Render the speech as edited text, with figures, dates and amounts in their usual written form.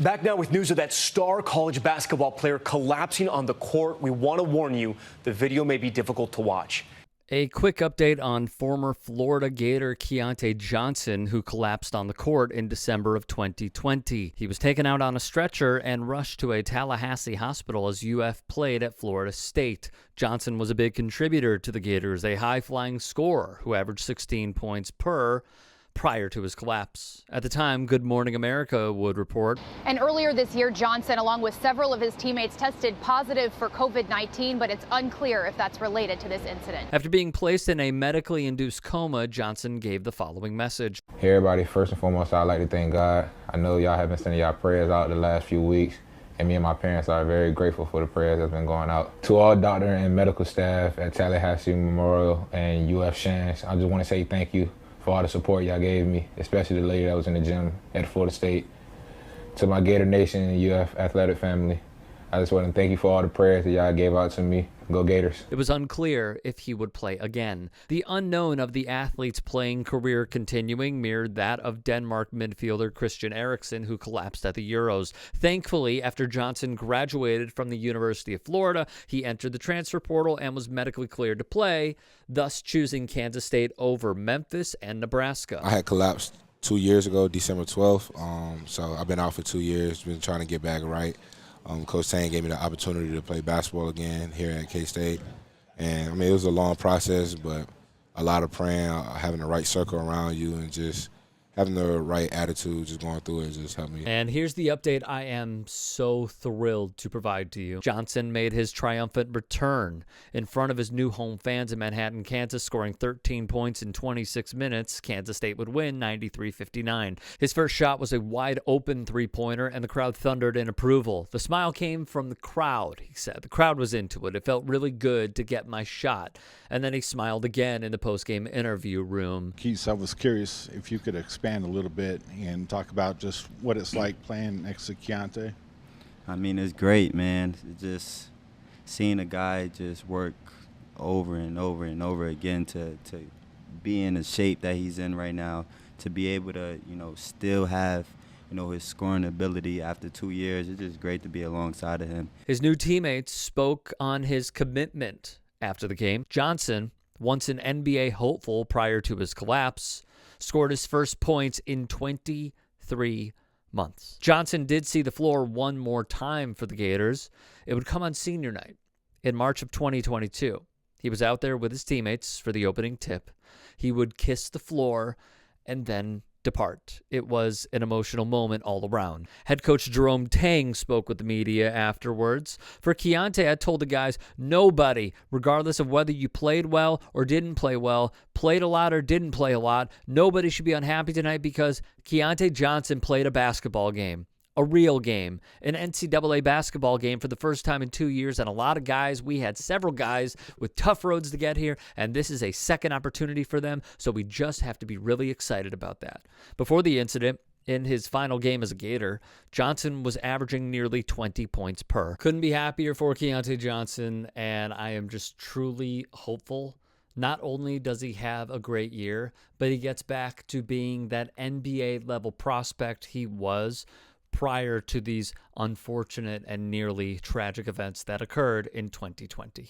Back now with news of that star college basketball player collapsing on the court. We want to warn you, the video may be difficult to watch. A quick update on former Florida Gator Keyontae Johnson, who collapsed on the court in December of 2020. He was taken out on a stretcher and rushed to a Tallahassee hospital as UF played at Florida State. Johnson was a big contributor to the Gators, a high-flying scorer who averaged 16 points per prior to his collapse. At the time, Good Morning America would report. And earlier this year, Johnson, along with several of his teammates, tested positive for COVID-19, but it's unclear if that's related to this incident. After being placed in a medically induced coma, Johnson gave the following message. Hey everybody, first and foremost, I'd like to thank God. I know y'all have been sending y'all prayers out the last few weeks, and me and my parents are very grateful for the prayers that's been going out. To all doctor and medical staff at Tallahassee Memorial and UF Shands, I just want to say thank you for all the support y'all gave me, especially the lady that was in the gym at Florida State. To my Gator Nation and UF athletic family, I just want to thank you for all the prayers that y'all gave out to me. Go Gators. It was unclear if he would play again. The unknown of the athlete's playing career continuing mirrored that of Denmark midfielder Christian Eriksen, who collapsed at the Euros. Thankfully, after Johnson graduated from the University of Florida, he entered the transfer portal and was medically cleared to play, thus choosing Kansas State over Memphis and Nebraska. I had collapsed 2 years ago, December 12th, so I've been out for 2 years, been trying to get back right. Coach Tang gave me the opportunity to play basketball again here at K-State. And, I mean, it was a long process, but a lot of praying, having the right circle around you, and just having the right attitude, just going through it just helped me. And here's the update I am so thrilled to provide to you. Johnson made his triumphant return in front of his new home fans in Manhattan, Kansas, scoring 13 points in 26 minutes. Kansas State would win 93-59. His first shot was a wide-open three-pointer, and the crowd thundered in approval. The smile came from the crowd, he said. The crowd was into it. It felt really good to get my shot. And then he smiled again in the post-game interview room. Keith, I was curious if you could expand a little bit and talk about just what it's like playing next to Keyontae. I mean, it's great, man. Just seeing a guy just work over and over and over again to be in the shape that he's in right now, to be able to, still have, his scoring ability after 2 years. It's just great to be alongside of him. His new teammates spoke on his commitment after the game. Johnson, once an NBA hopeful prior to his collapse, scored his first points in 23 months. Johnson did see the floor one more time for the Gators. It would come on senior night in March of 2022. He was out there with his teammates for the opening tip. He would kiss the floor and then depart. It was an emotional moment all around. Head coach Jerome Tang spoke with the media afterwards. For Keyontae, I told the guys, nobody, regardless of whether you played well or didn't play well, played a lot or didn't play a lot, nobody should be unhappy tonight because Keyontae Johnson played a basketball game. A real game, an NCAA basketball game for the first time in 2 years, and a lot of guys, we had several guys with tough roads to get here, and this is a second opportunity for them, so we just have to be really excited about that. Before the incident, in his final game as a Gator, Johnson was averaging nearly 20 points per. Couldn't be happier for Keyontae Johnson, and I am just truly hopeful. Not only does he have a great year, but he gets back to being that NBA-level prospect he was prior to these unfortunate and nearly tragic events that occurred in 2020.